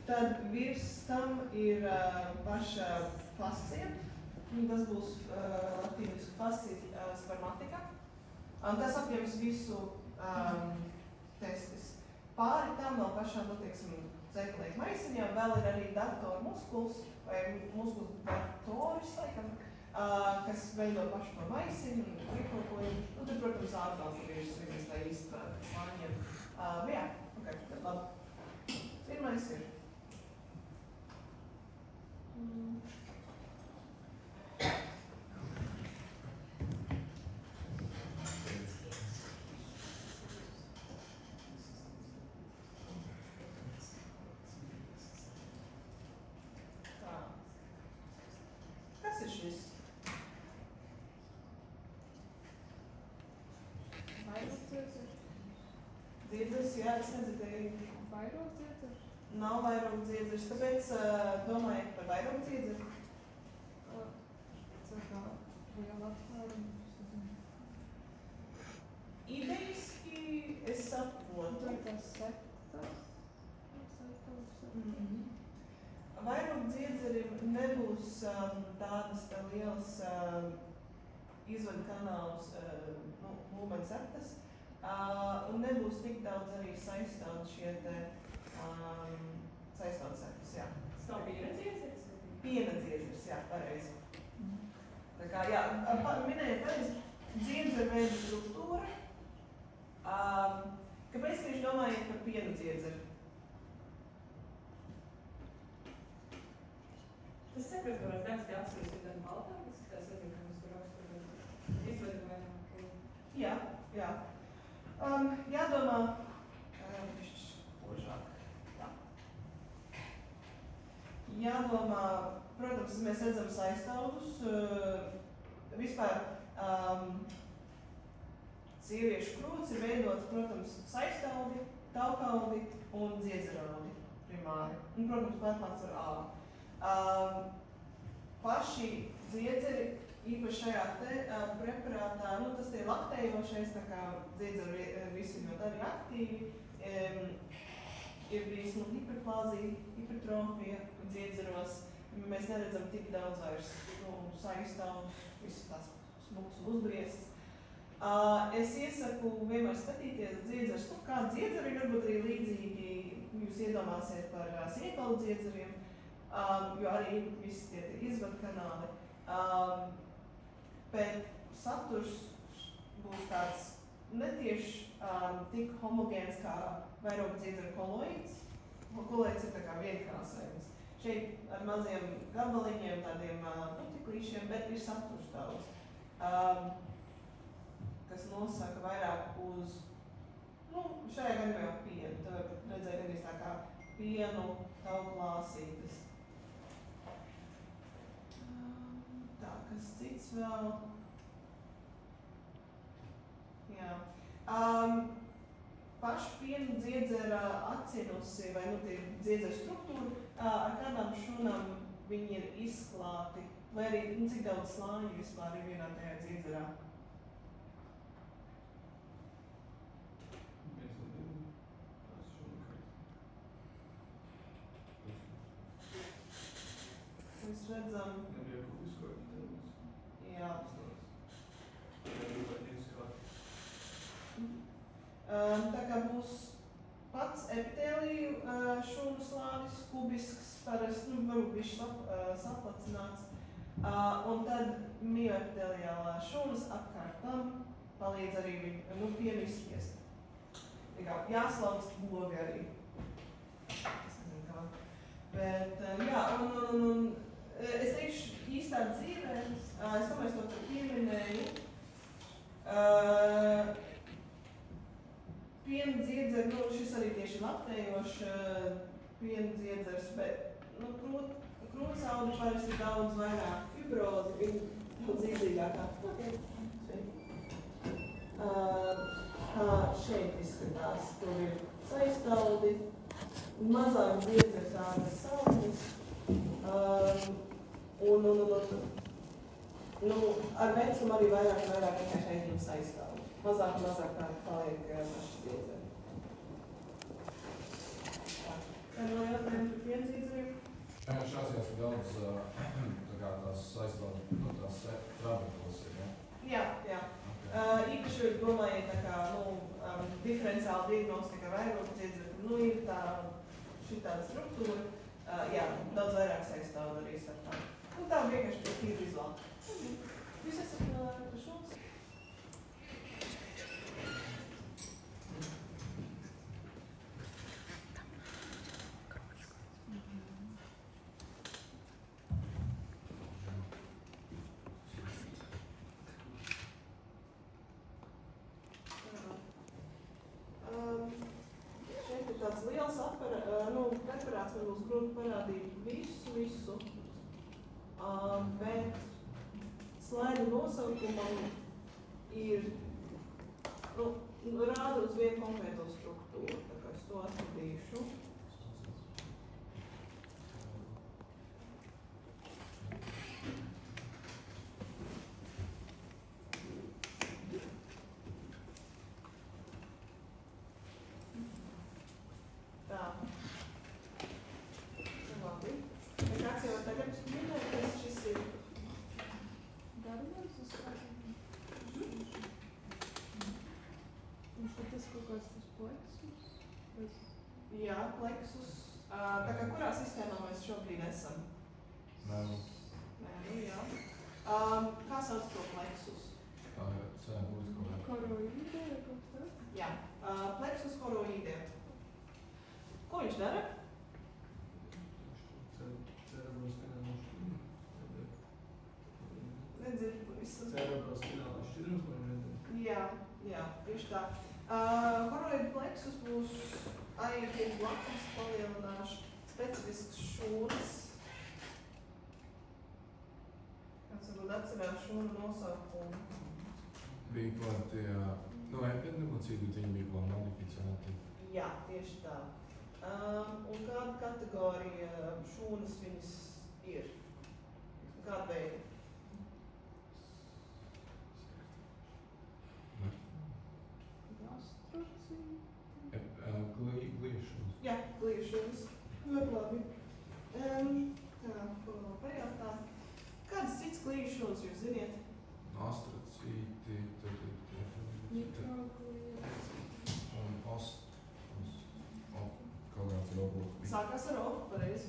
Tad virs tam ir paša fascija. Tas būs latīniski fascija spermatika. Tas apņems visu testis. Pāri tam vēl pašām, dzēkalieku maisiņām vēl ir arī datoru muskuls, vai muskuls datoris, laikam, kas veido pašu to maisiņu un rīkojumu. Tad, protams, ārvalsts ir viens tā īsti slāņiem. Jā, tad labi. Pirmais ir. Kas ir šis? Dziedzers, jā, es nedzirdēju. Vairogdziedzers? Nav vairogdziedzers, tāpēc domājiet par vairogdziedzeru? Idejiski es saprotu. Vairogdziedzerim nebūs tādas lielas izvadu kanālus lumenceptas, un nebūs tik daudz arī saistot šie te saistot septas, jā. Tas nav piena dziedzers? Piena dziedzers, jā, pareizi. Tā kā, jā, minēju pareizi, dziedzeru veida struktūra. Kāpēc tieši domājat par piena dziedzeru? Tas saprot, ka varētu rakstīt atsevišķi ir tāda baltā, kas skatās redzam, ka mēs tur rakstot izvedu vairāk. Jā, jā. Jādomā, jādomā, protams, mēs redzam saistaudus, vispār sieviešu krūts ir veidots, protams, saistaudi, taukaudi un dziedzeraudi primāri, un, protams, pārklāts ar ālu. Paši dziedzeri, īpaši šajā te preparātā, tas tie laktējošais, tā kā dziedzeru visi ļoti arī aktīvi, ir bijis hiperplāzija, hipertrofija dziedzeros. Mēs neredzam tik daudz vairs saistaudus, visu tāds smuks un uzbriests. Es iesaku vienmēr skatīties dziedzerus, kādi dziedzeri ir varbūt arī līdzīgi, jūs iedomāsiet par sēklu dziedzeriem, jo arī visi tie izvadu kanāli. Bet saturs būs tāds netieši tik homogēns kā vairogdziedzeru koloīds. Koloīds ir tā kā vienkrāsējums. Šeit ar maziem gabaliņiem, tādiem putiklīšiem, bet ir saturs daudz, kas nosaka vairāk uz, šajā gadījumā jau pienu. Te var redzēt arī tā kā pienu, tauklāsītes. Tā, kas cits vēl? Jā. Pašu pienu dziedzera atcinusi, vai tie dziedzera struktūra, ar kādām šūnām viņi ir izklāti, vai arī cik daudz slāņu vispār ir vienā tajā dziedzerā? Mēs redzam... Jā. Tā kā būs pats epitēliju šūnu slānis, kubisks, parasti, varbūt bišķi saplacināts. Un tad mioepitēlijālā šūnas apkārt tam palīdz arī viņu pienu izspiest. Tā kā jāslaukst bogi arī. Es nezinu kā. Bet, jā, un es teikšu īstā dzīvē, es domāju, es to pieminēju. Piena dziedzeri, šis arī tieši laktējošs piena dziedzers, bet krūtsaudu parasti ir daudz vairāk fibrozi, viņa daudz izdzīgākā. Kā šeit izskatās, tur ir saistaudi, mazāk dziedzeri tādas saunis, ar vecumu arī vairāk tikai šeit viņam saistaudi. Mazāk tā paliek paši dziedzeri. Tā ir vēl jautājumi par piena daudz tā kā tās saistās, nu, tās trabekulas ir, ja? Jā, jā. Okay. Īpaši domājot tā kā, diferenciāla diagnostika vairogu dziedzera, ir tā šitāda struktūra, jā, daudz vairāk saistāv arī starp tā. Tā vienkārši tiek tīri vizuāli. Jūs esat par šos? Šeit ir tāds liels preparāts, man būs grūti parādīt visu, bet slaidu nosaukumam ir, rāda uz vienu konkrēto struktūru, tā kā es to atradīšu. Tā. Labi. Kāds jau tagad minēja, kas šis ir? Darbos uz kādiem? Un tas kaut kāds tas pleksus? Jā, pleksus. Tā kā kurā sistēmā mēs šobrīd esam? Nav. Nē, jā. Kā sauc to pleksus? Tā ir būtu kaut kā. Koroīdē vai kaut kā? Jā, pleksus koroīdē. Ko viņš dara? Nedzird visu. Jā, tieši tā. Koroīdu pleksus būs arī pie blakus palielināšu specifisks šūnas. Kāds varbūt atcerās šūnu nosaukumu. Bija klāt tie, epidemocīdi, viņi bija vēl modificēti. Jā, tieši tā. Un kāda kategorija šūnas viņas ir? Kāda veida? Gliešanas. Jā, gliešanas. Ļoti labi. Tā, ko vēl pajautāt? Kādas cits gliešanas jūs ziniet? Astrocīti, un kaut kāds ir obulks. Sākās ar opu, pareizi.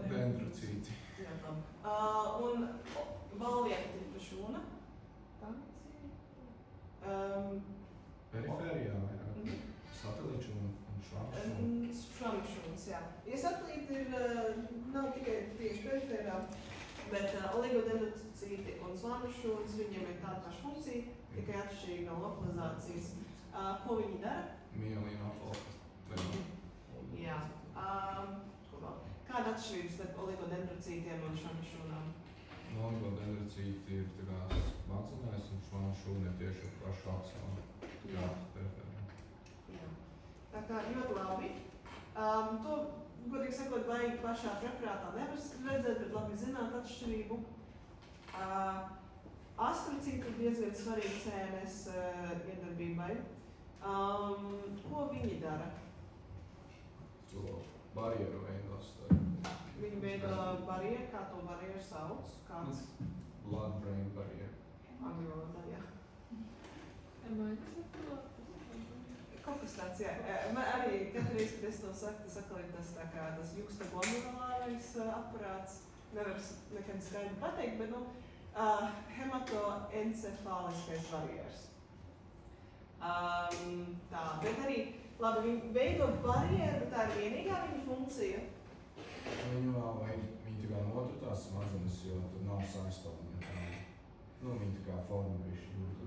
Dendrocīti. Jā, tam. Un vēl viena tipa šūna. Perifērijā vairāk. Satelīču un švamišūna. Švamišūnas, jā. Ja satelīti ir, nav tikai tieši perifērā, bet oligodendrocīti un švamišūnas, viņiem ir tāda paša funkcija, tikai atšķirīgi no lokalizācijas. Ko viņi dara? Mielīna apvalka. Jā. Ko vēl? Kāda atšķirība starp oligodendrocītiem un švamišūnām? Oligodendrocīti ir tā kā smadzenēs un švamišūna ir tieši ar pašu aksonu. Jā. Jā. Tā kā ļoti labi. To, godīgi sakot, baigi pašā preparātā nevar redzēt, bet labi zināt atšķirību. Astrocīti ir diezgan svarīgi CNS iedarbībai. Ko viņi dara? To barjeru veidos. Viņi veido barjeru, kā to barjeru sauc? Kāds? Blood-brain barjeru. Angļu valodā, jā. Kaut kas tāds, jā. Man arī katru reizi, kad es to saku, tas atkal ir tas tā kā tas juxtaglomulārais aparāts. Nevar nekad skaidri pateikt, bet, hematoencefāliskais barjers. Tā, bet arī, labi, viņi veido barjeru, tā ir vienīgā viņa funkcija. Viņi vēl viņi tā kā notur tās smadzenes, jo tur nav saistāvumi. Viņi tā kā forma bišķi jūtu.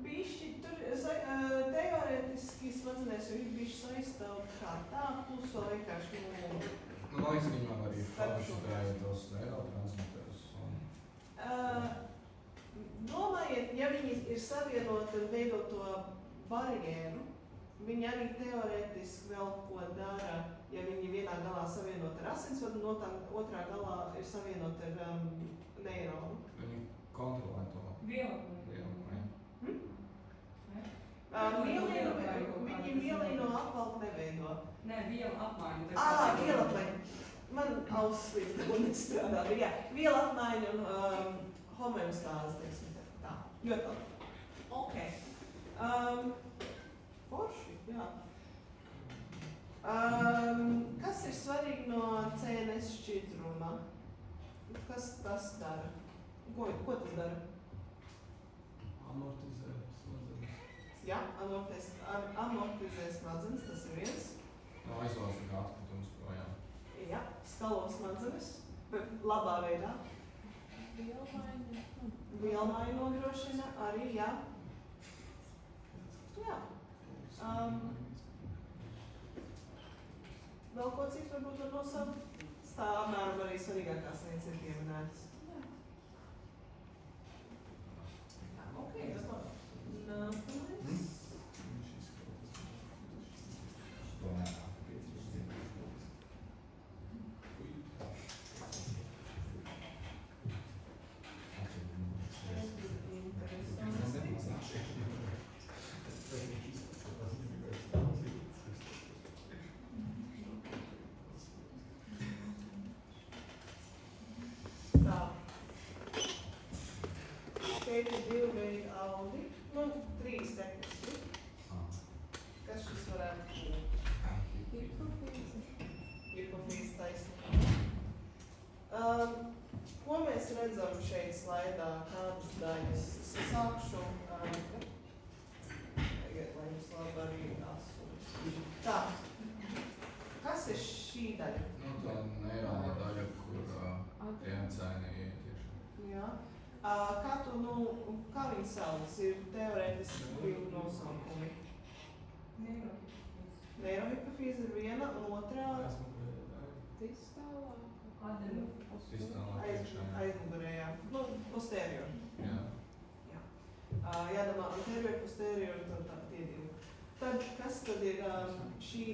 Bišķi tur, teorētiski smadzenēs ir bišķi saistāvumi kā tā, plus vēl vienkārši Man liekas, viņi vēl arī fagocitēja tos neurotransmitterus. Domājiet, ja viņi ir savienoti un veido to barjeru, viņi arī teorētiski vēl ko dara, ja viņi vienā galā savienot ar asinsvadu, no tā otrā galā ir savienot ar neironu. Viņi kontrolē to Vielu. vielu. Viņi mielīno apvalku neveido. Nē, viela apmaiņa. Viela apmaiņa. Man auss līdz galam nestrādā, bet jā, viela apmaiņa un homeostāze, teiksim tā. Ļoti labi. Ok. Forši, jā. Kas ir svarīgi no CNS šķidruma? Kas tas dara? Ko tas dara? Amortizē smadzenes. Jā, amortizē smadzenes, tas ir viens. Nav aizvalsta kā atkritums projām. Jā, skalo smadzenes, bet labā veidā. Vielmaiņa nodrošina arī, jā. Jā. Vēl ko cits varbūt var nosaukt? Tā apmēram arī svarīgākās lietas ir pieminētas. Jā, ok, tas labi. Nākamais. Tā. Šeit ir divi veidi audi. Nu, trīs tehniski. Kas šis varētu būt? Hipofīze taisnība. Ko mēs redzam šeit slaidā? Kādas daļas? Es sākšu, tagad, lai jums labi arī asūs. Tā. Kas ir šī daļa? Nu, tā neirālā daļa, kur tie cēni iet tieši. Jā. Kā tu, kā viņi sauc? Ir teorētiski divi nosaukumi. Neirohipofīze ir viena un otrā aizmugurē, jā. Nu, posterior. Jā. Jādomā anterior, posterior, tad tie divi. Tad, kas tad ir šī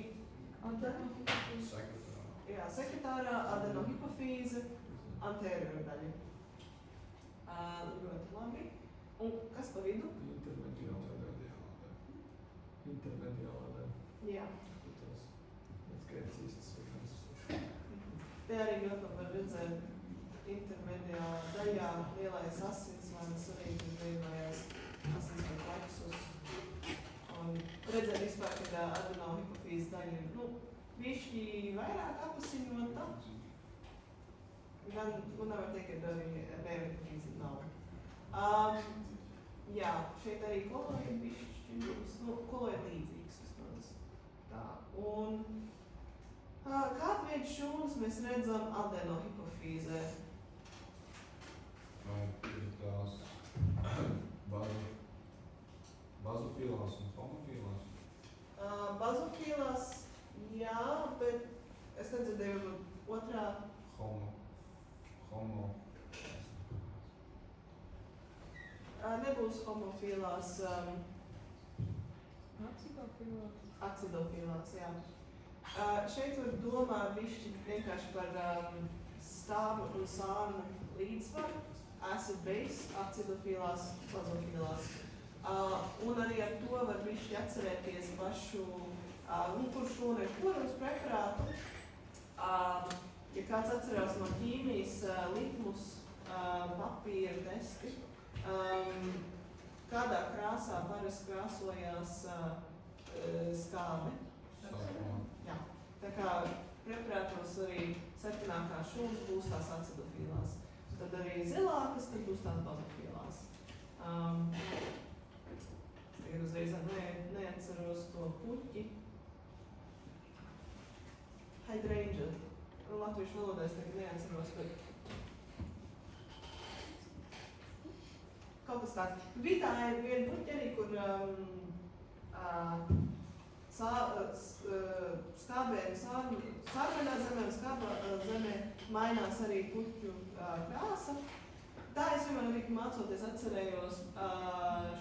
Sekretārā. jā, sekretārā adenohipofīze, anterior daļa. Ļoti labi. Un kas pa vidu? Intermediālā daļa. Jā. Tas gaidās īstas sekvences. Te arī ļoti labi var redzēt intermediālā daļā lielais asinsvads, arī veidojās asinsvads plexus. Un redzēt vispār, ka adenohipofīzes daļa ir, bišķi vairāk apasiņota. Gan, nevar teikt, ka arī neirohipofīze nav. Jā, šeit arī koloidi bišķi, koloidi līdzīgs vismaz. Tā, un kādu veidu šūnas mēs redzam adenohipofīzē? Vai ir tās bazofīlās un homofīlās? Bazofīlās, jā, bet es nedzirdēju otrā. Homo. Nebūs homofīlās, acidofīlās, jā. Šeit var domāt bišķi vienkārši par stāvu un sārnu līdzsvaru, acid base, acidofīlās, bazofīlās. Un arī ar to var bišķi atcerēties pašu, kur šūna ir kurums preparātu. Ja kāds atcerās no ķīmijas litmus papīra testi, kādā krāsā parasti krāsojās skābe. Jā. Tā kā preparātos arī sarkanākās šūnas būs tās acidofīlās. Tad arī zilākas, tad būs tās bazofīlās. Tagad uzreiz neatceros to puķi. Hydrangea. Latviešu valodā es tagad neatceros, bet kaut kas tāds. Vitā ir viena puķi arī, kur skābēm sārgaļā zemē un skābā zemē mainās arī puķu krāsa. Tā es vienmēr arī mācoties atcerējos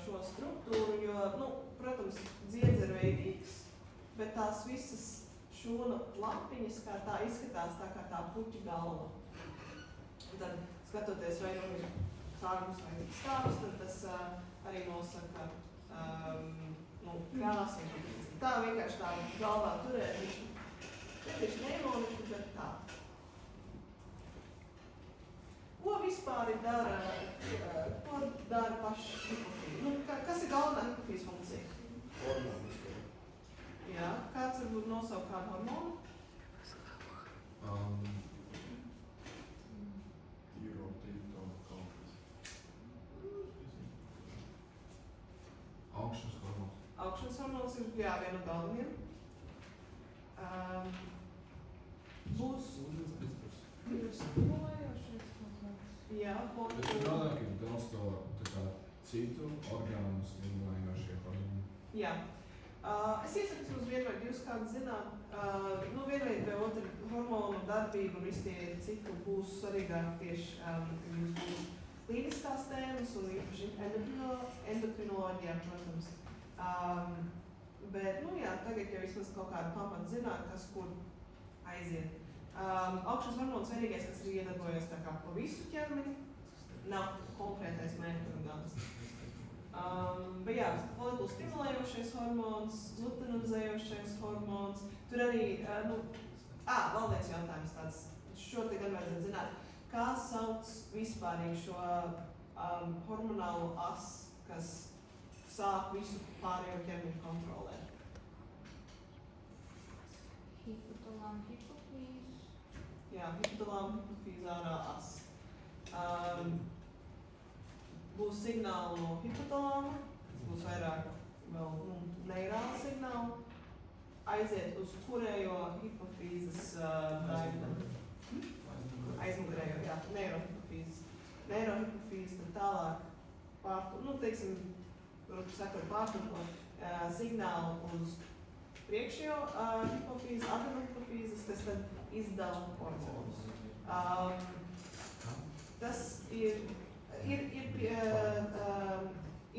šo struktūru, jo, protams, dziedz ir veidīgs, bet tās visas šūnu lapiņas kā tā izskatās tā kā tā puķa galva. Un tad, skatoties, vai ir sārums vai skābs, tad tas arī nosaka krāsu. Tā vienkārši tā galvā turēt, viņš tieši neironiski, bet tā. Ko vispār dara paši hipofīzi? Nu, kas ir galvenā hipofīzes funkcija? Hormonis. Jā, kāds varbūt nosaukt kādu hormonu? Augšanas hormons. Augšanas hormons ir viena no galvenajiem. Būs Stimulējošais hormons. jā, Bet vēlāk ir daudz to tā kā citu orgānu stimulējošie hormoni. jā. Es iesaku, ka mums vienveid jūs kāds zināt, nu vienveid vai otru hormonu darbību un visi tie citu būs svarīgāk tieši, ka jūs būs klīniskās tēmas un īpaši endokrinoloģijā, protams. Bet, nu jā, tagad jau vismaz kaut kādu pamatu zināt, kas kur aiziet. Augšanas hormons vienīgais, kas ir iedarbojies tā kā pa visu ķermeni, nav konkrētais mērķorgāns. Bet jā, folikulo stimulējošais hormons, luteinizējošais hormons, tur arī, vēl viens jautājums tāds, šo te gan vajadzētu zināt, kā sauc vispārīgi šo hormonālo asu, kas sāk visu pārējo ķermeņu kontrolēt? Hipotalāma hipofīze. Jā, hipotalāma hipofīzārā asa. Būs signāli no hipotalāma, būs vairāk vēl neirāli signāli, aiziet uz kurējo hipofīzes daļu. Aizmugurējo, jā, neirohipofīzes. Neirohipofīze tad tālāk pārtūko signālu uz priekšējo hipofīzi, adenohipofīzes, kas tad izdala hormonus. Tas ir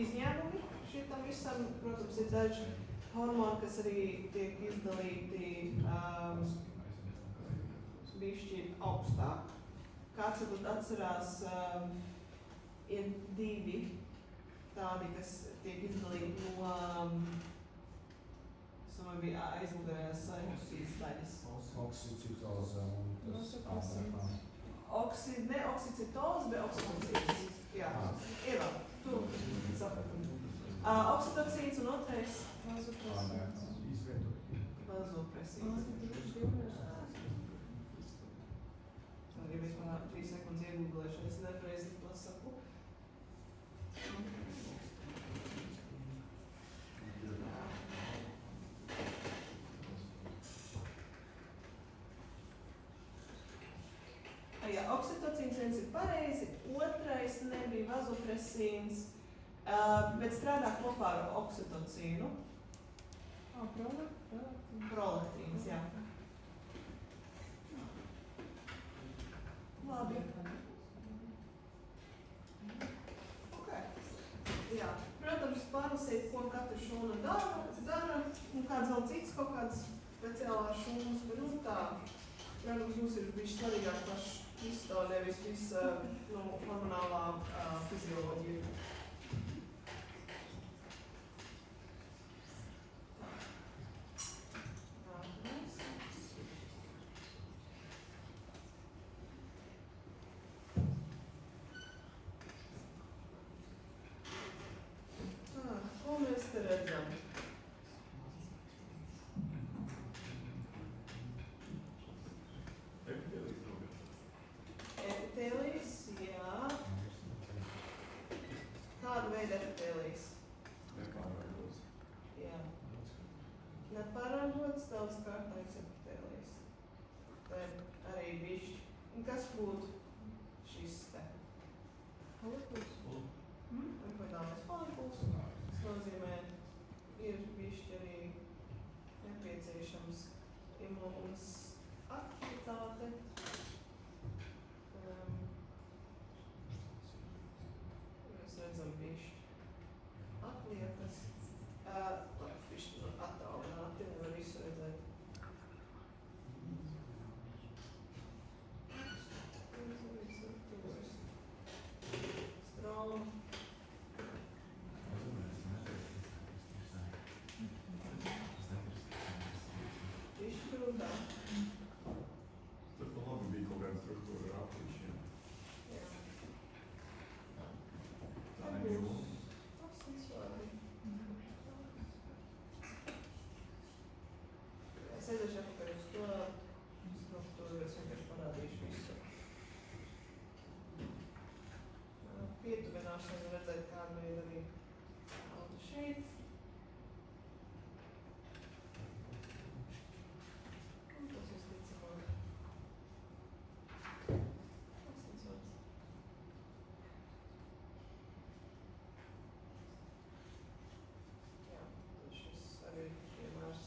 izņēmumi šitam visam, protams, ir daži hormoni, kas arī tiek izdalīti bišķi augstāk. Kāds varbūt atcerās, ir divi tādi, kas tiek izdalīti no, es domāju, bija aizmugurējās hipofīzes daļas. Oksicitoze un tas ADH. Ne oksicitoze, bet oksitocīns. Jā, Ieva, tu saprati. Oksitocīns un otrais Vazopresīns. vazopresīns. Ja mēs manā 3 sekundes iegūglēšu, es nepareizi to saku. Jā, oksitocīns viens ir pareizi, otrais nebija vazopresīns, bet strādā kopā ar oksitocīnu. Prolaktīns, jā. Labi. Okay. Jā. Protams, pārlasīt, ko katra šūna dara, un kāds vēl cits kaut kāds speciālās šūnas, bet tā, protams, mums ir bišķi svarīgāk paši histo, nevis visa hormonālā fizioloģija. Ko mēs te redzam? Epitēlijs, jā. Kāda veida epitēlijs? Jā. Nepārāžots, daudz kārtāks epitēlijs. Te arī bišķi. Un kas būtu šis te? Folikuls. Lipoidālais folikuls. Tas nozīmē, ir bišķi arī nepieciešams imūnas aktivitāte. Mēs redzam bišķi atliekas. Bišķi attālināti, nevar visu redzēt. Stroma. Izšķirumi. tā. Tur pa labi bija kaut kāda struktūra ar apliņšiem. Jā. Tā nebija loma. Asins vārdi. Es aiziešu atpakaļ uz to struktūru, es vienkārši parādīšu visu. Pietuvināšanu redzēt, kāda ir arī šeit. Un tas visticamāk. Asins vārds. Jā, tad šis arī ir piemērs.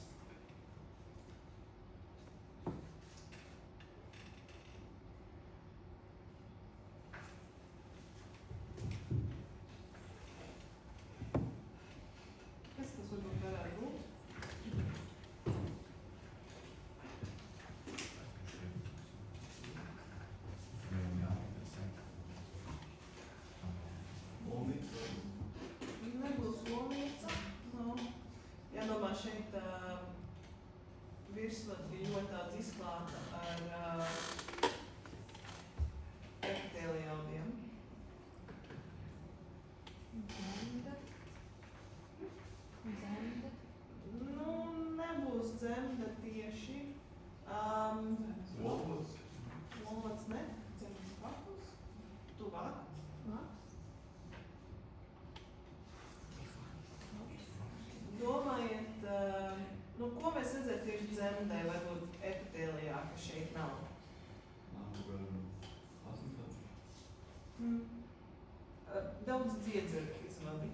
Kas tas varbūt varētu būt? Lomnīca. Nebūs lomnīca. No. Jādomā šeit virsmata bija ļoti tāds izklāta ar epitēliāliem. Dzemde. Dzemde. Nu, nebūs dzemde tieši. Lomnīca. Lomats ne. Dzemdes kakls. Tuvāk. Maks. Domājiet, nu, ko mēs redzētu tieši dzemdē, varbūt epitēlijā, ka šeit nav. Nav kaut kāda asins. Daudz dziedzera izvadi.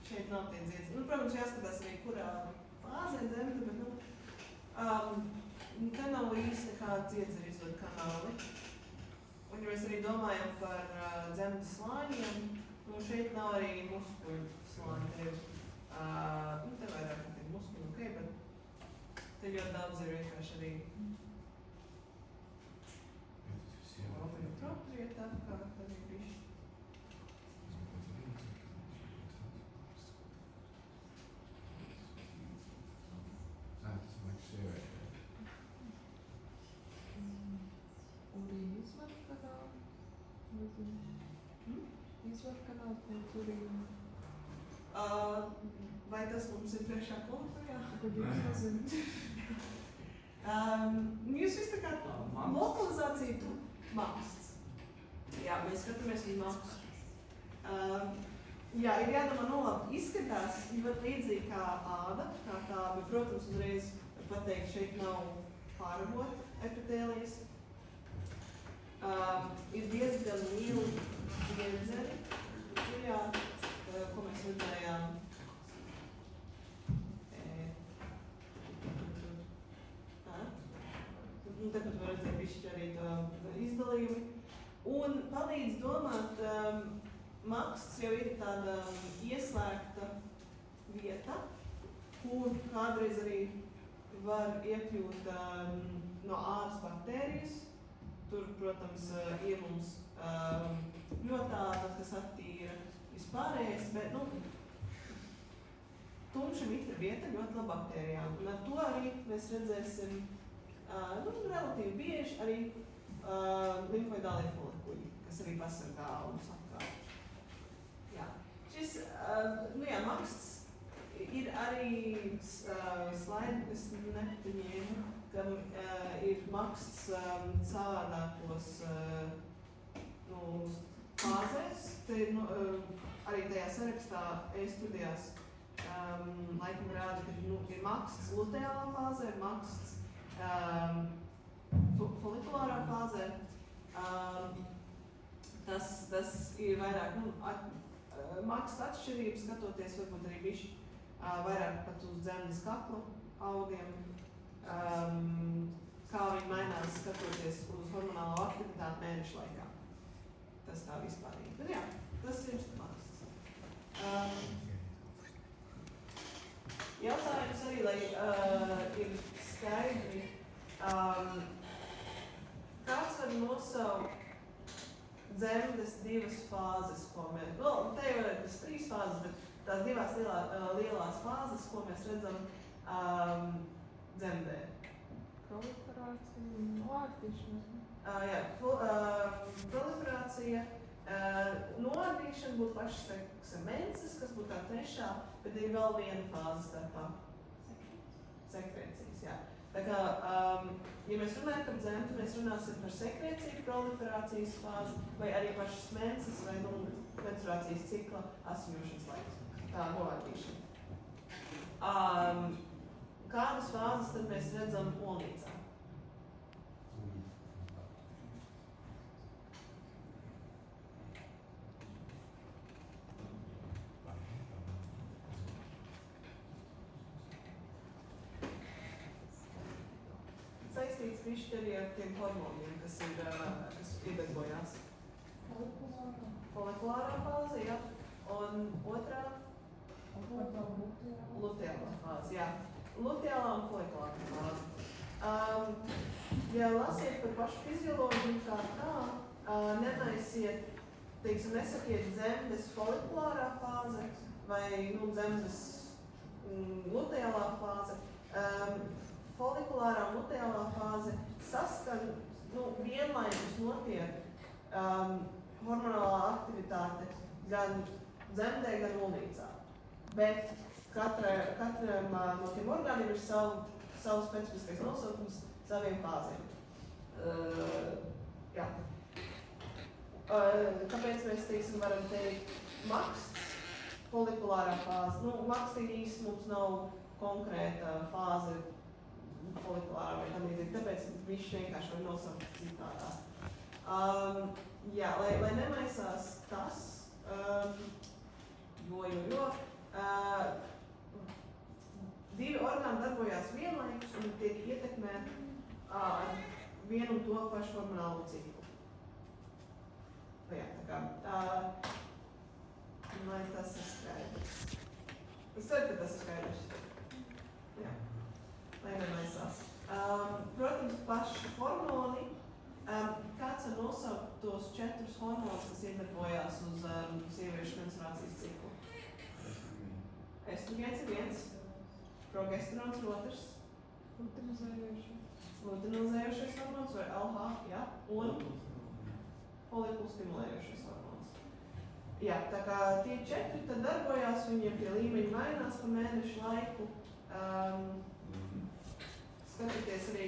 Šeit nav tie dziedzeri. Nu, protams, jāskatās arī, kurā fāzē dzemde, bet, te nav īsti nekāda dziedzera izvada kanāli. Un, ja mēs arī domājam par dzemdes slāņiem, nu, šeit nav arī muskuļu slāņi. Te ir, te vairāk ir muskuļu, ok, bet te ļoti daudz ir vienkārši arī labi proprieta apkārt arī bišķi. Urīna izvaru kanāli. Hmm? Izvaru kanāli pēc urīna. Vai tas mums ir priekšā komentārā? Kad jūs nezināt. Jūs visi tā kā lokalizācija tu maksts. Jā, mēs skatāmies uz makstu. Jā, ir jādomā, nu labi, izskatās ļoti līdzīgi kā āda, kā tā, bet, protams, uzreiz var pateikt, šeit nav pārabot epitēlijas. Ir diezgan lieli dziedzeri, jā, ko mēs redzējām. Tāpat var redzēt bišķi arī to izdalījumi. Un palīdz domāt, maksts jau ir tāda ieslēgta vieta, kur kādreiz arī var iekļūt no āras baktērijas. Tur, protams, ir mums ļotāda, kas attīra vispārējais, bet, nu, tumša mitra vieta ļoti laba baktērijām. Un ar to arī mēs redzēsim relatīvi bieži arī limfoidālie folikuļi, kas arī pasargā audus apkārt. Jā. Šis, maksts ir arī slaidi, es nepaņēmu, kam ir maksts savādākos fāzēs. Te ir arī tajā sarakstā e-studijās laikam rāda, ka ir maksts luteālā fāzē, maksts folikulārā fāzē. Tas ir vairāk, maksts atšķirības, skatoties varbūt arī bišķi vairāk pat uz dzemdes kakla audiem, kā viņi mainās skatoties uz hormonālo aktivitāti mēnešu laikā. Tas tā vispārīgi. Bet jā, tas ir maksts. Jautājums arī, lai ir skaidri, kāds var nosaukt dzemdes divas fāzes, ko mēs, te jau ir trīs fāzes, bet tās divās lielās fāzes, ko mēs redzam dzemdē. Ko vārds noārtīšanās. Jā, proliferācija, noardīšana būtu pašas semences, kas būtu tā trešā, bet ir vēl viena fāze starpā. Sekrecijas, jā. Tā kā, ja mēs runājam par dzemdi, mēs runāsim par sekreciju, proliferācijas fāzi, vai arī pašas menses vai menstruācijas cikla asiņošanas laiks. Tā noardīšana. Kādas fāzes tad mēs redzam olnīcā? Saistīts bišķi arī ar tiem hormoniem, kas iedarbojās. Folikulārā fāze, jā. Un otrā? Luteālā fāze, jā. Luteālā un folikulārā fāze. Ja lasiet par pašu fizioloģiju kā tā, nemaisiet, teiksim, nesakiet dzemdes folikulārā fāze vai, dzemdes luteālā fāze. Folikulārā un luteālā fāze saskan, vienlaikus notiek hormonālā aktivitāte gan dzemdē, gan olnīcā. Bet katram no tiem orgāniem ir savu specifiskais nosaukums saviem fāzēm. Jā. Kāpēc mēs, teiksim, varam teikt maksts, folikulārā fāze? Makstī īsti mums nav konkrēta fāze folikulārā vai tam līdzīgi, tāpēc viņš vienkārši var nosaukt citādā. Jā, lai nemaisās tas, divi orgāni darbojās vienlaikus un tiek ietekmēti ar vienu un to pašu hormonālu ciklu. Jā, tā kā, lai tas ir skaidrs. Es ceru, ka tas ir skaidrs. Jā, lai nemaisās. Protams, paši hormoni, kāds var nosaukt tos 4 hormonus, kas iedarbojās uz sieviešu menstruācijas ciklu? Estrogēns ir viens, progesterons ir otrs, luteinizējošais hormons vai LH, jā, un folikulu stimulējošais hormons. Jā, tā kā tie 4 tad darbojās, viņiem tie līmeņi mainās pa mēnešu laiku. Skatieties arī,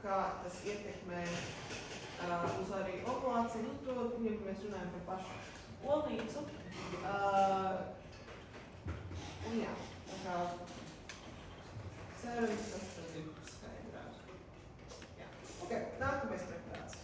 kā tas ietekmē uz arī ovulāciju, ja mēs runājam par pašu olnīcu. Un jā, tā kā cerams, tas tad ir skaidrāk. Jā, ok, nākamais preparāts.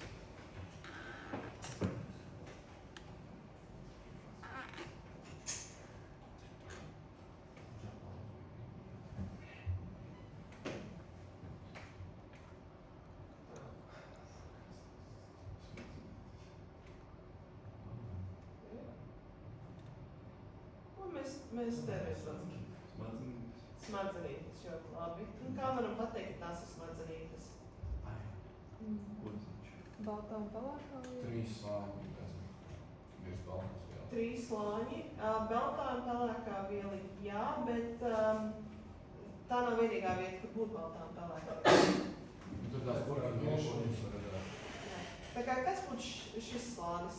Mēs te redzam smadzenītes ļoti labi. Un kā varam pateikt, ka tās ir smadzenītes? Baltā un pelēkā viela. 3 slāņi, virs baltas vielas. 3 slāņi. Baltā un pelēkā viela, jā, bet tā nav vienīgā vieta, kur būtu baltā un pelēkā viela. Tur tās porkāņiešanas var redzēt. Tā kā kas būtu šis slānis?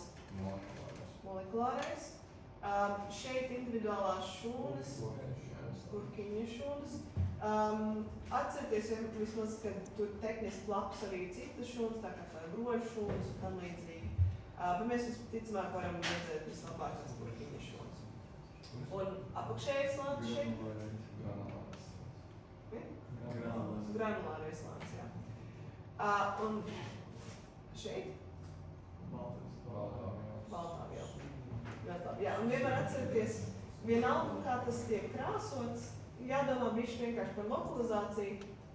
Molekulārais. Šeit individuālās šūnas, kurkiņu šūnas. Atcerieties vismaz, ka tur tehniski blakus arī citas šūnas, tā kā grožu šūnas un tam līdzīgi. Bet mēs visticamāk varam redzēt vislabākās kurkiņu šūnas. Un apakšējais slānis šeit? Granulārais slānis, jā. Un šeit? Baltā viela. Jā, un vienmēr atcerieties, vienalga, kā tas tiek krāsots, jādomā bišķi vienkārši par lokalizāciju.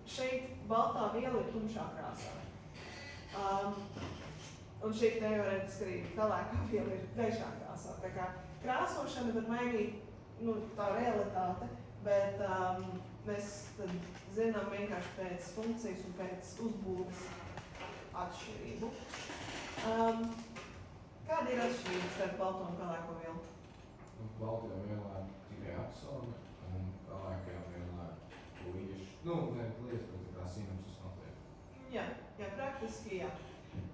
Šeit baltā viela ir tumšā krāsā. Un šeit teorētiski arī pelēkā viela ir gaišā krāsā. Tā kā krāsošana var mainīt tā realitāte, bet mēs tad zinām vienkārši pēc funkcijas un pēc uzbūves atšķirību. Kāda ir atšķirība starp balto un pelēko vielu? Baltajā vielā tikai aksoni un pelēkajā vielā līieši Nu, ne, lietas, ko tā kā sinapsis notiek. Jā, praktiski jā.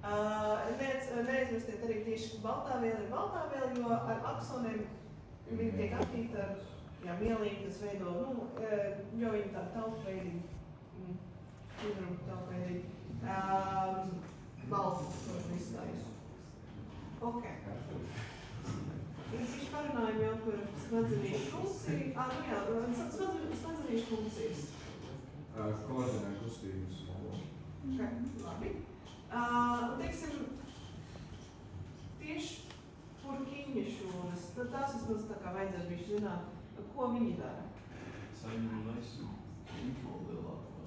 Neaizmirstiet arī tieši baltā viela ir baltā viela, jo ar aksoniem viņi tiek aptīti ar mielīgi, kas veido, jo viņi tā taupveidīgi, taupveidīgi, baltu, protams, izstājas. Ok. Mēs tieši parunājam jau par smadzenīšu funkciju. Smadzenīšu funkcijas. Koordinē kustības. Okay, labi. Teiksim, tieši purkiņešūnas, tad tās vismaz tā kā vajadzētu bišķi zināt, ko viņi dara. Saņem visu info lielāko.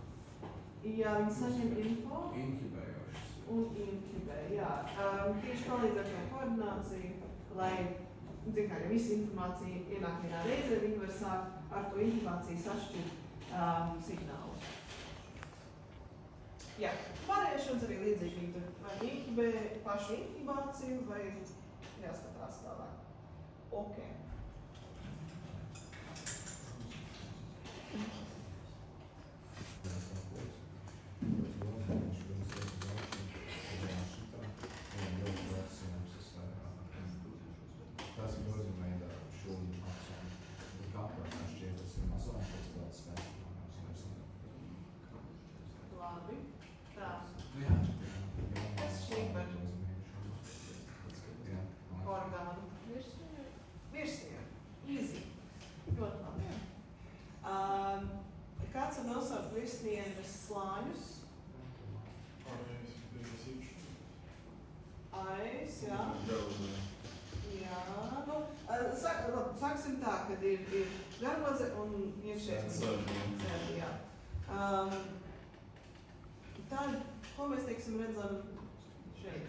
Jā, viņi saņem info. Inhibējošas. Un inhibē, jā. Tieši palīdz ar to koordināciju, lai, ja visa informācija ienāk vienā reizē, viņi var sākt ar to inhibāciju sašķirt signālu. Jā, pārējušanas arī līdzīgi viņi tur vai inhibē pašu inhibāciju, vai jāskatās tālāk. Ok. Tas ir nozīmē šūnu aksonu. Kāpēc man šķiet, tas ir mazāk pēc tāds spēks. Labi. Tā. Jā. Kas šī par Jā. orgānu? Virsnieki. Easy. Ļoti labi. Kāds var nosaukt virsnienes slāņus? Ārējais, jā. Jā, sāksim tā, kad ir garloze un iekšējais sēdi, jā. Tad, ko mēs, teiksim, redzam šeit?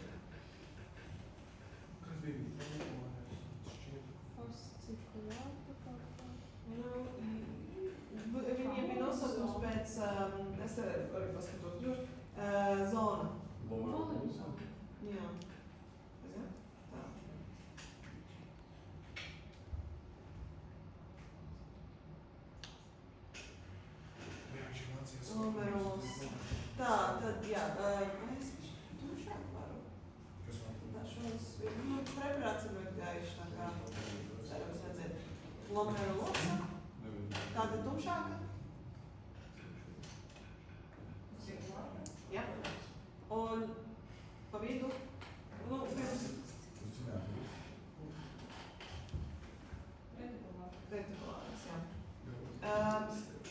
Kas bija? Fascikulāta kaut kā. Viņiem bija nosaukums pēc, es arī paskatos droši, zona. Jā. Tā. Glomerulos. Tā, tad, jā, es tumšāk varu. Kas man tur? Tā šos, preparāts ir ļoti gaiši, tā kā, cerams redzēt. Glomerulosa, tāda tumšāka. Jā. Un pa vidu, pirms retikulāris, jā.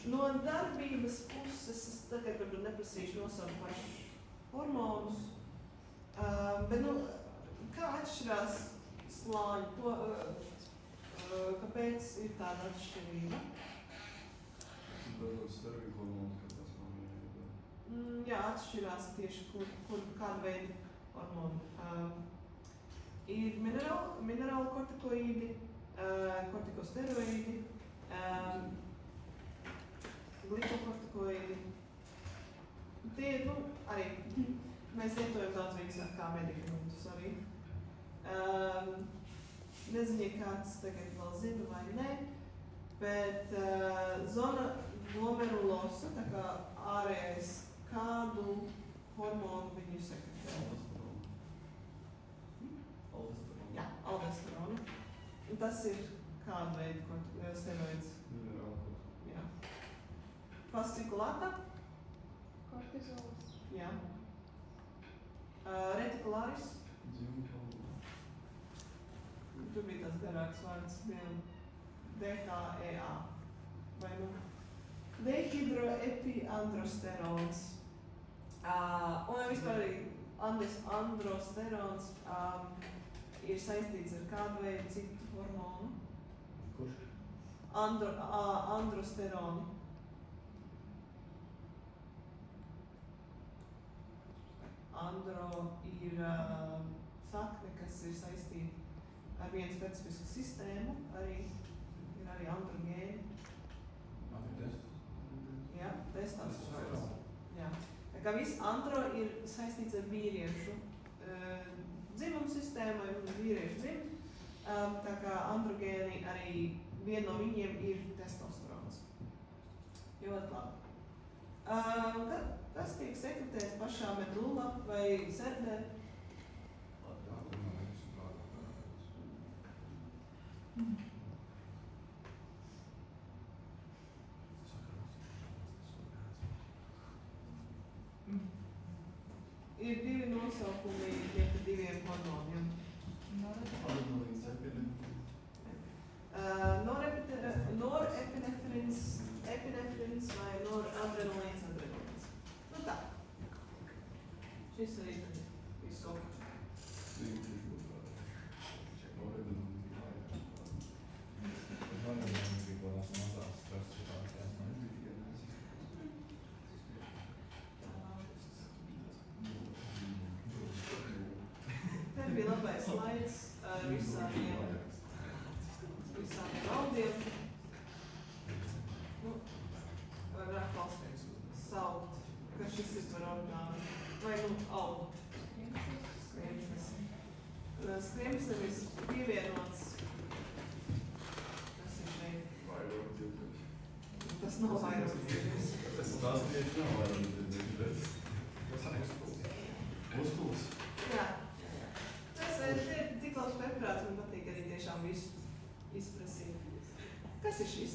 No darbības puses es tagad varbūt neprasīšu nosaukt pašus hormonus, bet, kā atšķirās slāņi, kāpēc ir tāda atšķirība? Jā, atšķirās tieši, kāda veida hormoni. Ir minerāli kortikoīdi, kortikosteroīdi, glikokortikoīdi. Tie, arī mēs lietojam daudz viņus kā medikamentus arī. Nezinu, kāds tagad vēl zina vai ne, bet zona glomerulosa, tā kā ārējais, kādu hormonu viņu sekretē? Jā, aldosteronu. Tas ir kāda veida steroids? Jā. Fascikulāta? Kortizols. Jā. Retikulāris? Tur bija tas garāks vārds, DHEA. Vai Dehidroepiandrosterons. Un vispār arī androsterons ir saistīts ar kādu veidu citu hormonu. Kurš? Androsteroni. Andro ir sakne, kas ir saistīta ar vienu specifisku sistēmu, ir arī androgēni. Jā, testosterons. Jā. Tā kā viss andro ir saistīts ar vīriešu dzimumu sistēmu, un vīriešu dzimumu. Tā kā androgēni arī viena no viņiem ir testosterons. Ļoti labi. tiešām ir 0 vai sēdē. Ir 2 nosaukumi tiem 2 hormoniem. Norepinefrins, epinefrins vai noradrenalīns, adrenalīns. Nu tā. Šis arī visu ok. Te bija labais slaids ar visādiem audiem. Nu, varētu valsts saukt, ka šis ir par orgānu. Vai audu. Skriemselis pievienots. Kas ir šeit? Tas nav vairogdziedrs. Tas tieši nav vairogdziedrs. Muskuls. Jā. Tas ir tik labs preparāts, man patīk arī tiešām visu izprasīt. Kas ir šis?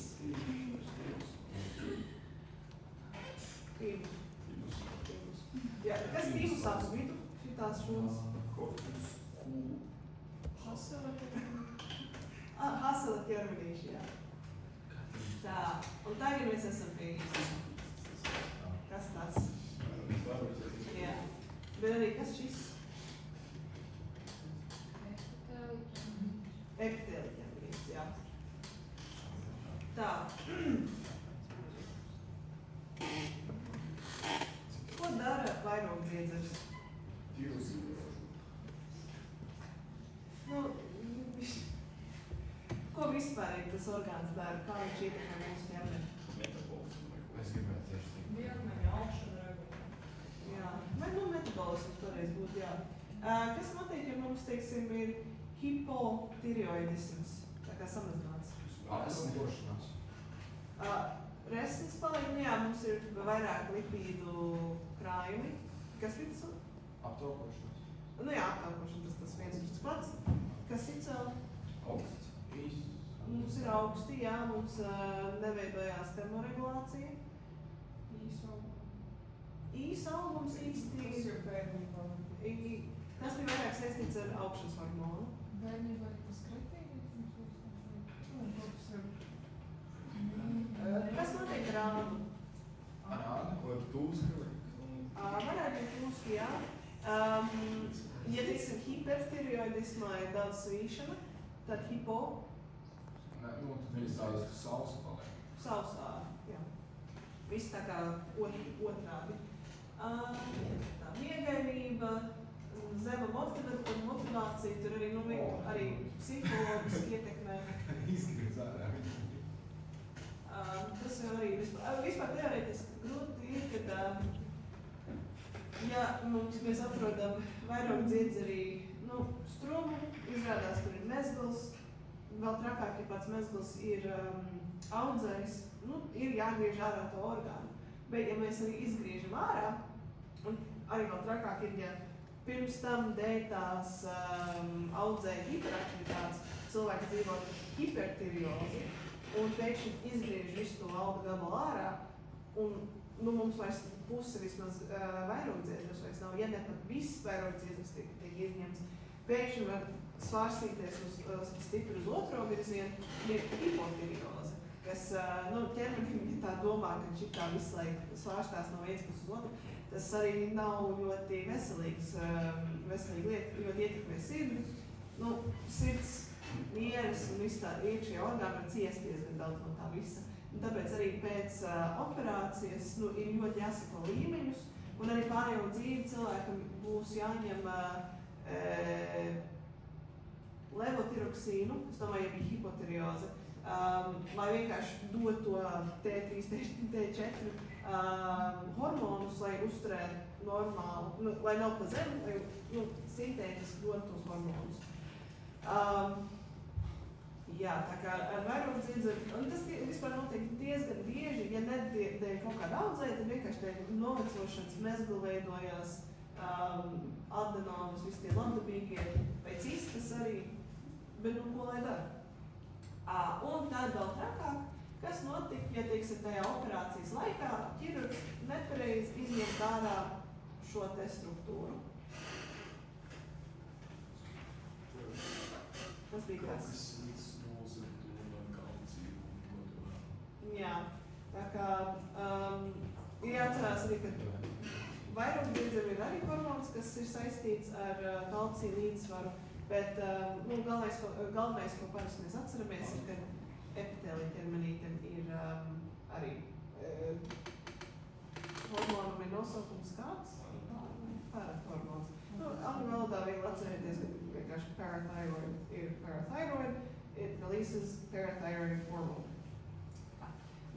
Tīmus. Jā, kas tīmus ap vidu? Šitās šūnas. Hasela ķermenīši, jā. Tā, un tagad mēs esam pie īsta. Kas tas? Jā. Bet arī kas šis? Epitēli ķermenīši, jā. Tā. Ko dara vairogdziedzers? Nu, ko vispārīgi tas orgāns dara? Kā viņš ietekmē mūsu ķermeni? Es gribētu tieši teikt. Vienmēr augšana regulē. Jā. Vai metabolisms toreiz būtu, jā. Kas notiek, ja mums, teiksim, ir hipotireoidisms, tā kā samazināts? Asnedošanās. Resins paliek, jā, mums ir vairāk lipīdu krājumi. Kas ir tas? Aptaukošanās. Nu jā, aptaukošana, tas viens tas pats. Kas ir cēl? Augsts. Īsts. Mums ir augsti, jā, mums neveidojās termoregulācija. Īsa augums īsti. Tas bija vairāk saistīts ar augšanas hormonu. Kas notiek ar ādu? Āda. Varētu būt tūski, jā. Ja teiksim, hipertireoidismā ir daudz svīšana, tad hipo Nē, nu, tad viņas tādas sausa paliek. sausā, jā. Viss tā kā otrādi. Tā miegainība, zema motivācija, tur arī, arī psihologiski ietekmē. Izskries ārā. Tas jau arī vispār teorētiski grūti ir, kad ja mēs atrodam vairogdziedzerī strumu, izrādās tur ir mezgls, vēl trakāk, ja pats mezgls ir audzējs, ir jāgriež ārā to orgānu. Bet ja mēs arī izgriežam ārā, un arī vēl trakāk ir, ja pirms tam dēļ tās audzēja hiperaktivitātes, cilvēki dzīvo hipertireozi, un pēkšņi izgriež visu to auga gabalu ārā, un mums vairs puse vismaz vairogdziedzers vairs nav, ja ne pat viss vairogdziedzers tiek izņemts. Pēkšņi var svārstīties stipri uz otro virzienu, ir hipotireoze, kas ķermenim, ja tā domā, ka šitā visu laiku svārstās no viens puses uz otru, tas arī nav ļoti veselīga lieta, ļoti ietekmē sirdi. Sirds, nieres un viss tā iekšējā orgāna var ciest diezgan daudz no tā visa. Un tāpēc arī pēc operācijas ir ļoti jāsako līmeņus, un arī pārējo dzīvi cilvēkam būs jāņem levotiroksīnu, es domāju, ja bija hipotireoze, lai vienkārši dot to T3, T4 hormonus, lai uzturētu normālu, lai nav pa zemu, lai sintētiski dot tos hormonus. Jā, tā kā ar vairogu dziedzeri, un tas vispār notiek diezgan bieži, ja ne dēļ kaut kāda audzēja, tad vienkārši dēļ novecošanas mezgli veidojās adenomas, visi tie labdabīgie, vai cistas arī, bet nu ko lai dara? Un tad vēl trakāk, kas notika, ja teiksim tajā operācijas laikā ķirurgs nepareizi izņemt ārā šo te struktūru. Tas bija tas. Jā, tā kā jāatcerās arī, ka vairogdziedzeri ir arī hormons, kas ir saistīts ar kalcija līdzsvaru, bet galvenais, ko parasti mēs atceramies, ir, ka epitēlija ķermenītiem ir arī hormonam ir nosaukums kāds? Parathormons. Angļu valodā viegli atcerēties, ka vienkārši parathyroid ir parathyroid, it releases parathyroid hormone.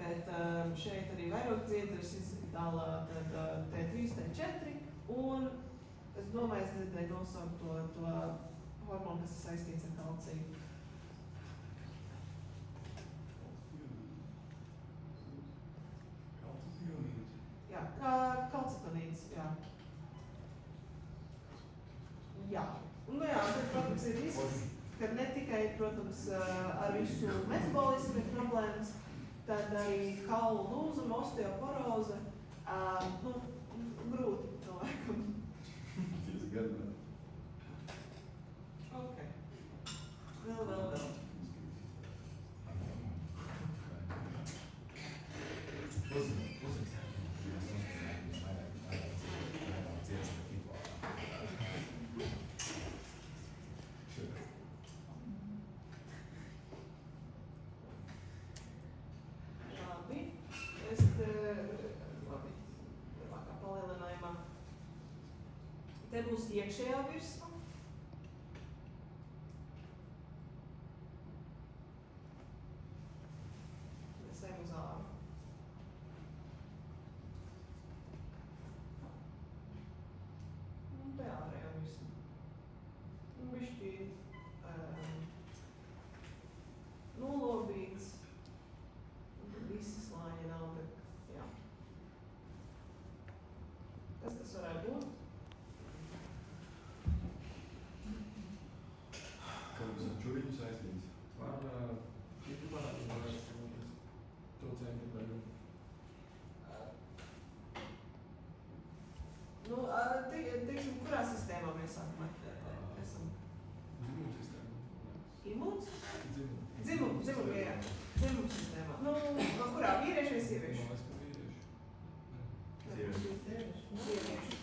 Bet šeit arī vairogdziedzeris izdala T3, T4, un es domāju, es dzirdēju nosaukt to hormonu, kas ir saistīts ar kalciju. Jā, kalcitonīns, jā. Jā. Nu jā, tad, protams, ir risks, ka ne tikai, protams, ar visu metabolismu ir problēmas, tad arī kaulu lūzuma, osteoporoze, grūti cilvēkam. Ok. Vēl. Te būs iekšējā virsma. Mēs ejam uz āru. Un te ārējā virsma. Un bišķi nolobīts. Un tad visi slāņi nav, bet jā. Kas tas varētu būt? Čuriņu saistīts. Var citu parādu, var to centimeru. Teiksim, kurā sistēmā mēs esam? Dzimuma sistēma. Imūns? Dzimuma. Dzimuma, jā. Dzimuma sistēmā. Nu, kurā vīrieši vai sievieši? Man liekas, ka vīrieši. Sievieši.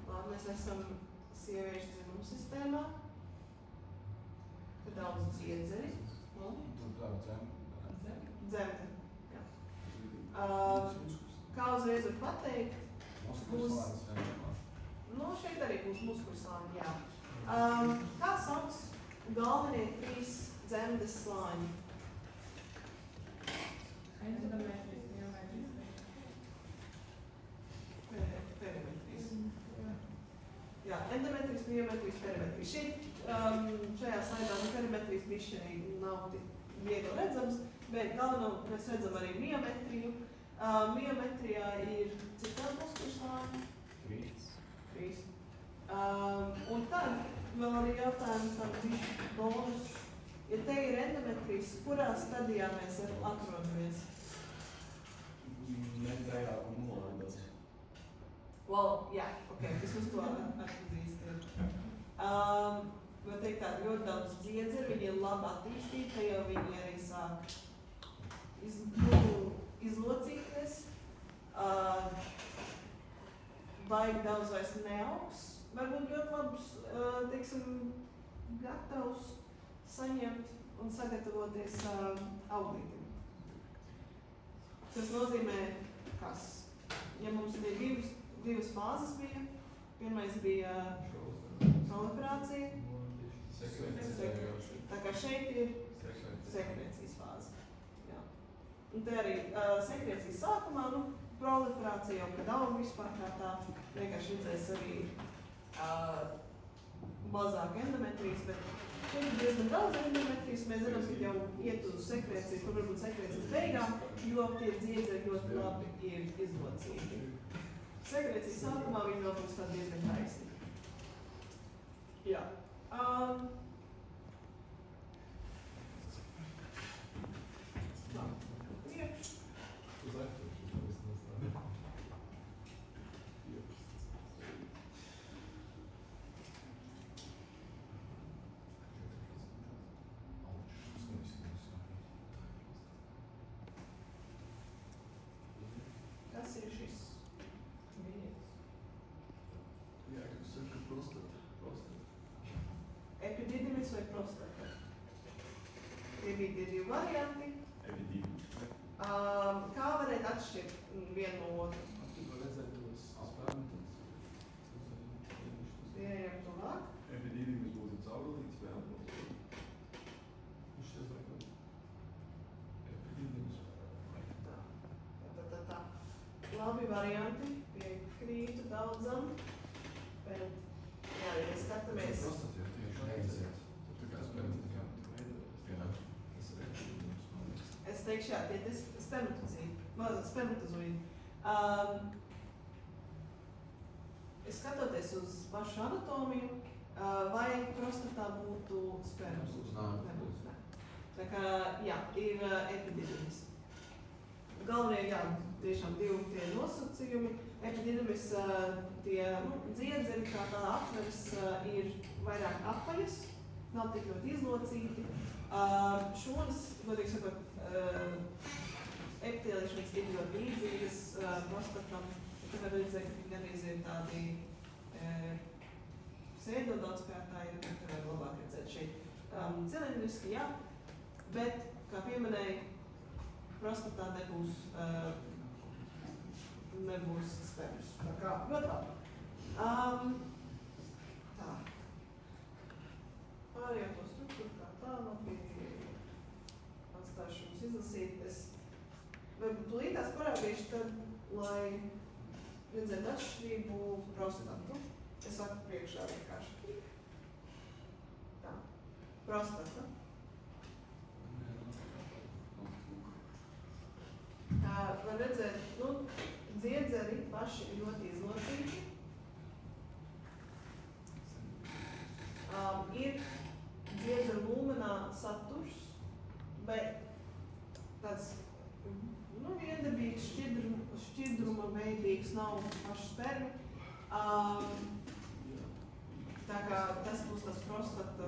Labi, mēs esam sieviešu dzimuma sistēmā. Tad daudz dziedzeri. Dzemde. Jā. Kā uzreiz var pateikt, šeit arī būs muskuļslāņi, jā. Kā sauc galvenie 3 dzemdes slāņi? Endometris, miometris. Perimetris. Jā, endometris, miometris, perimetris. Šajā slaidā perimetris bišķi nav tik viegli redzams, bet galveno mēs redzam arī miometriju. Miometrijā ir cik daudz muskuļslāņi? 3. Un tad vēl arī jautājums par bišķi bonus. Ja te ir endometrijs, kurā stadijā mēs atrodamies? Well, jā, ok, vismaz to atpazīstam. Var teikt tādi ļoti daudz dziedzeri, viņi ir labi attīstīti, ka jau viņi arī sāk izlocīties. Baigi daudz vairs neaugs, varbūt ļoti labs, teiksim, gatavs saņemt un sagatavoties auglītim. Tas nozīmē, kas? Ja mums bija divas fāzes bija, pirmais bija proliferācija, tā kā šeit ir sekrecijas fāze. Jā. Un te arī sekrecijas sākumā, proliferācija jau, kad aug vispār kā tā, vienkārši redzēs arī mazāk endometrijas, bet šeit ir diezgan daudz endometrijas. Mēs zinām, ka jau iet uz sekrecijas, kur varbūt sekrecijas beigām, jo tie dziedzeri ļoti labi ir izlocīti. Sekrecijas sākumā viņi vēl būs tādi diezgan taisni. Jā. Priekš. Kas ir šis vīrietis? Jā, kas saka prostata. Epididymis vai prostata? Tie bija tie divi varianti. Epididymis. Kā varētu atšķirt vienu no otru? Ejam tuvāk. Epididymis būtu caurulīts vai atbalsts. Tā. Labi varianti, piekrītu daudzam, bet jā, ja skatāmies. Es teikšu, jā, tie spermatozoīdi. Skatoties uz pašu anatomiju, vai prostatā būtu spermas? Nebūtu, ne. Tā kā, jā, ir epididymis. Galvenie, jā, tiešām divi tie nosacījumi. Epididymis, tie dziedzeri, kā tā aptveres, ir vairāk apaļas, nav tik ļoti izlocīti. Šonas, godīgi sakot, epitēlīšanas ir ļoti līdzīgas prostatam. Tad var redzēt, ka viņi arī ir tādi sēdodaudzkārtāji, tad var labāk redzēt šeit. Cilindriski, jā, bet, kā pieminēju, prostatā nebūs spermas. Tā kā ļoti labi. Tā. Pārējā to struktūru kā tālāk atstāšu jums izlasīt. Es varbūt tūlītās parādīšu tad, lai redzētu atšķirību prostatu. Es saku priekšā vienkārši. Tā. Prostata. Var redzēt, dziedzeri paši ir ļoti izlocīti. Ir dziedzeru lumenā saturs, bet tāds viendabīgs, šķidruma veidīgs nav paši spermi. Tā kā tas būs tas prostata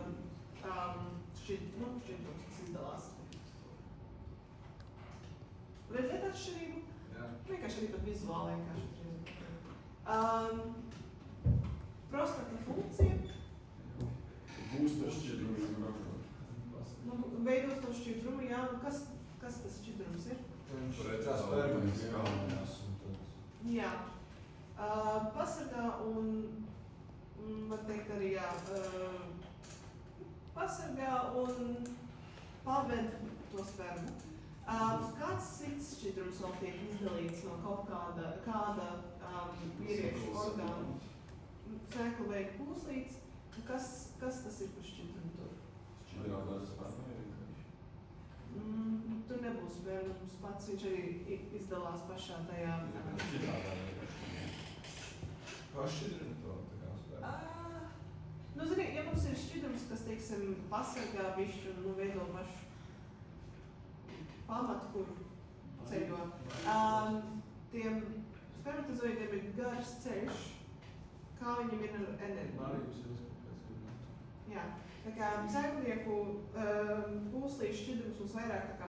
šķidrums, kas izdalās. Redzēt atšķirību? Jā. Vienkārši arī pat vizuāli vienkārši. Prostata funkcija. Būs tas šķidrums. Veidos to šķidrumu, jā. Kas tas šķidrums ir? Tās spermas galvenās. Jā. Pasargā un, var teikt arī, jā, pasargā un paved to spermu. Kāds cits šķidrums vēl tiek izdalīts no kaut kāda vīriešu orgānu? Sēklu veida pūslīts. Kas tas ir par šķidrumu tur? Šķidrās sperma ir vienkārši. Tur nebūs spermas pats, viņš arī izdalās pašā tajā. Pašķidrumi to tā kā sperma. Zini, ja mums ir šķidrums, kas, teiksim, pasargā bišķi un veido pašu pamatu, kur ceļo. Tiem spermatozoīdiem ir garš ceļš, kā viņam ir ar enerģiju. Jā, tā kā sēklnieku pūslīšu šķidrums mums vairāk tā kā